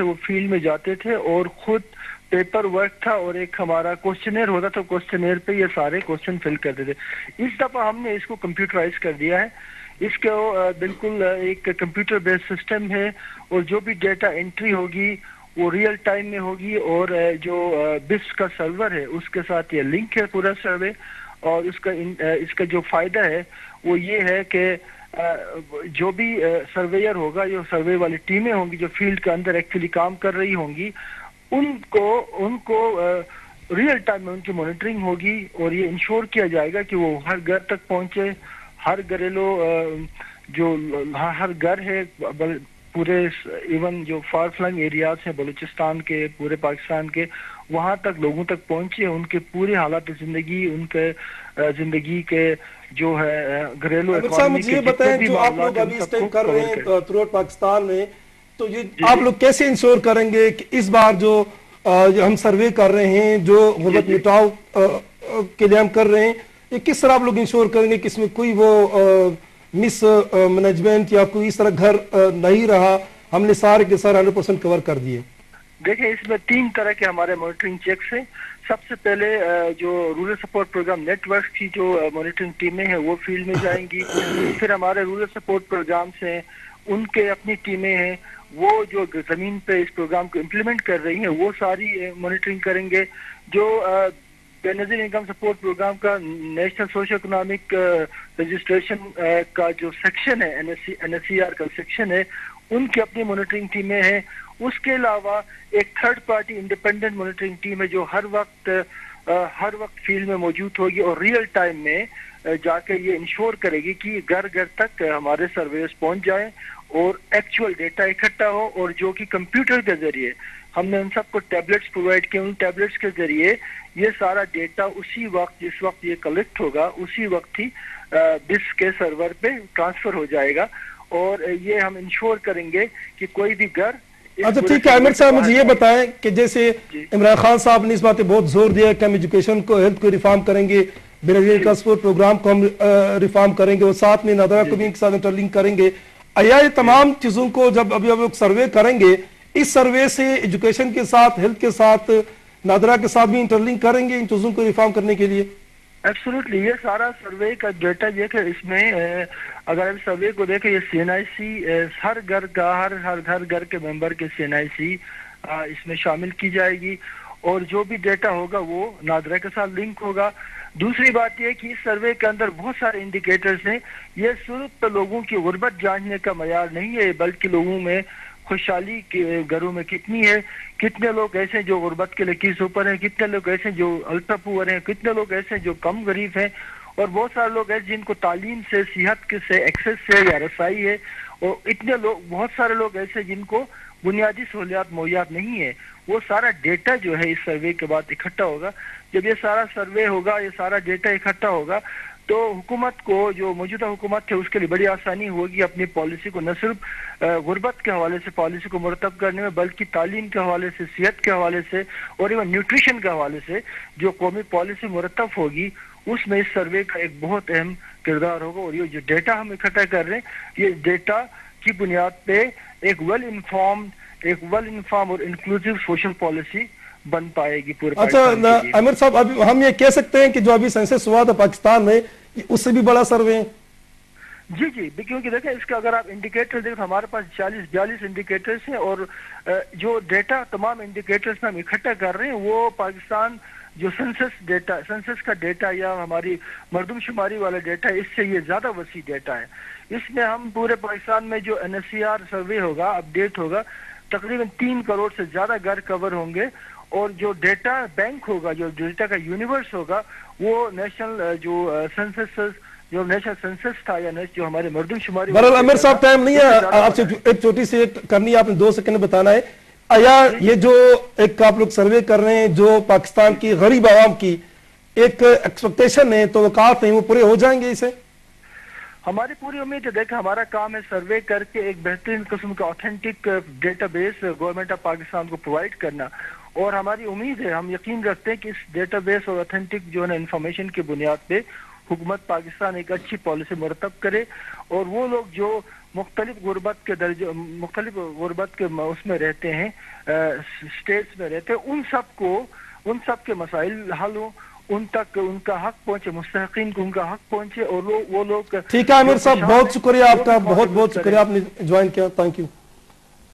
تھے وہ فیلڈ میں جاتے تھے اور خود پیپر ورک تھا اور ایک ہمارا کوسچنر ہوتا تھا، کوسچنر پہ یہ سارے کوسچن فل کرتے تھے. اس دفعہ ہم نے اس کو کمپیوٹرائز کر دیا ہے. اس کو بالکل ایک کمپیوٹر بیس سسٹم ہے اور جو بھی ڈیٹا انٹری ہوگی وہ ریئل ٹائم میں ہوگی اور جو بس کا سرور ہے اس کے ساتھ یہ لنک ہے پورا سروے. اور اس کا جو فائدہ ہے وہ یہ ہے کہ جو بھی سرویئر ہوگا، جو سروے والی ٹیمیں ہوں گی جو فیلڈ کے اندر ایکچولی کام کر رہی ہوں گی، ان کو ریئل ٹائم میں ان کی مانیٹرنگ ہوگی اور یہ انشور کیا جائے گا کہ وہ ہر گھر تک پہنچے. ہر گھریلو جو ہر گھر ہے پورے ایون جو فار فلنگ ایریاز ہیں بلوچستان کے، پورے پاکستان کے، وہاں تک لوگوں تک پہنچے، ان کے پورے حالات زندگی، ان کے زندگی کے جو ہے گھریلو اکانومی کے بتائیں جو آپ لوگ ابھی اس ٹائم کر رہے ہیں تھرو آؤٹ پاکستان میں، تو یہ آپ لوگ کیسے انشور کریں گے کہ اس بار جو ہم سروے کر رہے ہیں، جو غربت مٹاؤ کے لیے ہم کر رہے ہیں، یہ کس طرح آپ لوگ انشور کریں گے کہ اس میں کوئی وہ مس مینجمنٹ یا کوئی اس طرح گھر نہیں رہا، ہم نے سارے کے سارے 100% کور کر دیے؟ دیکھیں اس میں 3 طرح کے ہمارے مانیٹرنگ چیکس ہیں. سب سے پہلے جو rural support program network کی جو مانیٹرنگ ٹیمیں ہیں وہ فیلڈ میں جائیں گی. پھر ہمارے رورل سپورٹ پروگرامس ہیں، ان کے اپنی ٹیمیں ہیں، وہ جو زمین پہ اس پروگرام کو امپلیمنٹ کر رہی ہیں وہ ساری مانیٹرنگ کریں گے. جو بے نظیر انکم سپورٹ پروگرام کا نیشنل سوشل اکنامک رجسٹریشن کا جو سیکشن ہے، این ایس سی آر کا سیکشن ہے، ان کی اپنی مانیٹرنگ ٹیمیں ہیں. اس کے علاوہ ایک third party independent monitoring team ہے جو ہر وقت فیلڈ میں موجود ہوگی اور ریئل ٹائم میں جا کے یہ انشور کرے گی کہ گھر گھر تک ہمارے سرویئرز پہنچ جائیں اور ایکچوئل ڈیٹا اکٹھا ہو، اور جو کہ کمپیوٹر کے ذریعے ہم نے ان سب کو ٹیبلٹس پرووائڈ کیے، ان ٹیبلٹس کے ذریعے یہ سارا ڈیٹا اسی وقت جس وقت یہ کلیکٹ ہوگا اسی وقت ہی بس کے سرور پہ ٹرانسفر ہو جائے گا. اور یہ ہم انشور کریں گے کہ کوئی بھی گھر. اچھا ٹھیک ہے عامر صاحب، مجھے یہ بتائیں کہ جیسے عمران خان صاحب نے اس بات پہ بہت زور دیا کہ ہم ایجوکیشن کو، ہیلتھ کو ریفارم کریں گے، بے نظیر کا سپورٹ پروگرام کو ہم ریفارم کریں گے اور ساتھ میں نادرا کو بھی ان کے ساتھ انٹرلنک کریں گے. یہ تمام چیزوں کو جب ابھی لوگ سروے کریں گے، اس سروے سے ایجوکیشن کے ساتھ، ہیلتھ کے ساتھ، نادرا کے ساتھ بھی انٹرلنک کریں گے ان چیزوں کو ریفارم کرنے کے لیے؟ ایبسولوٹلی. یہ سارا سروے کا ڈیٹا یہ کہ اس میں اگر آپ سروے کو دیکھیں، یہ سی این آئی سی ہر گھر کا ہر گھر کے ممبر کے سی این آئی سی اس میں شامل کی جائے گی اور جو بھی ڈیٹا ہوگا وہ نادرا کے ساتھ لنک ہوگا. دوسری بات یہ کہ اس سروے کے اندر بہت سارے انڈیکیٹرز ہیں. یہ صرف لوگوں کی غربت جاننے کا معیار نہیں ہے بلکہ لوگوں میں خوشحالی کے گھروں میں کتنی ہے، کتنے لوگ ایسے جو غربت کے لکیر اوپر ہیں، کتنے لوگ ایسے جو الٹرا پور ہیں، کتنے لوگ ایسے جو کم غریب ہیں، اور بہت سارے لوگ ایسے جن کو تعلیم سے، صحت سے ایکسیس سے یا رسائی ہے، اور اتنے لوگ، بہت سارے لوگ ایسے جن کو بنیادی سہولیات مہیا نہیں ہے. وہ سارا ڈیٹا جو ہے اس سروے کے بعد اکٹھا ہوگا. جب یہ سارا سروے ہوگا، یہ سارا ڈیٹا اکٹھا ہوگا تو حکومت کو، جو موجودہ حکومت ہے اس کے لیے بڑی آسانی ہوگی اپنی پالیسی کو نہ صرف غربت کے حوالے سے پالیسی کو مرتب کرنے میں بلکہ تعلیم کے حوالے سے، صحت کے حوالے سے اور ایون نیوٹریشن کے حوالے سے جو قومی پالیسی مرتب ہوگی اس میں اس سروے کا ایک بہت اہم کردار ہوگا. اور یہ جو ڈیٹا ہم اکٹھا کر رہے ہیں، یہ ڈیٹا کی بنیاد پہ ایک ویل انفارم اور انکلوسیو سوشل پالیسی بن پائے گی پورے پاکستان کے لیے. اچھا عامر صاحب، ابھی ہم یہ کہہ سکتے ہیں کہ جو ابھی سینسس ہوا تھا پاکستان میں، اس سے بھی بڑا سروے ہے؟ جی، کیونکہ دیکھیں اس کا اگر آپ انڈیکیٹر دیکھیں، ہمارے پاس 42 انڈیکیٹرز ہیں اور جو ڈیٹا تمام انڈیکیٹرز میں ہم اکٹھا کر رہے ہیں وہ پاکستان جو سینسس کا ڈیٹا یا ہماری مردم شماری والا ڈیٹا، اس سے یہ زیادہ وسیع ڈیٹا ہے. اس میں ہم پورے پاکستان میں جو N S C R survey ہوگا، اپڈیٹ ہوگا، تقریباً 3 کروڑ سے زیادہ گھر کور ہوں گے. اور جو ڈیٹا بینک ہوگا، جو ڈیٹا کا یونیورس ہوگا، وہ نیشنل جو سینسس تھا یا جو ہمارے مردم شماری. بہرحال عامر صاحب ٹائم نہیں ہے، آپ سے ایک چھوٹی سی کرنی ہے، آپ نے 2 سیکنڈ بتانا ہے. یہ جو ایک آپ لوگ سروے کر رہے ہیں جو پاکستان کی غریب عوام کی ایک ایکسپیکٹیشن ہے، توقعات ہیں، وہ پورے ہو جائیں گے اسے؟ ہماری پوری امید ہے. دیکھیں ہمارا کام ہے سروے کر کے ایک بہترین قسم کا authentic data base government of Pakistan کو پرووائڈ کرنا، اور ہماری امید ہے، ہم یقین رکھتے ہیں کہ اس ڈیٹا بیس اور آتھینٹک جو ہے نا انفارمیشن کی بنیاد پہ حکومت پاکستان ایک اچھی پالیسی مرتب کرے اور وہ لوگ جو مختلف غربت کے اس میں رہتے ہیں، اسٹیٹس میں رہتے ہیں، ان سب کے مسائل حل ہوں، ان تک ان کا حق پہنچے، مستحقین کو ان کا حق پہنچے، اور وہ لوگ ٹھیک ہے عامر صاحب، بہت شکریہ آپ کا، بہت بہت شکریہ آپ نے جوائن کیا، تھینک یو.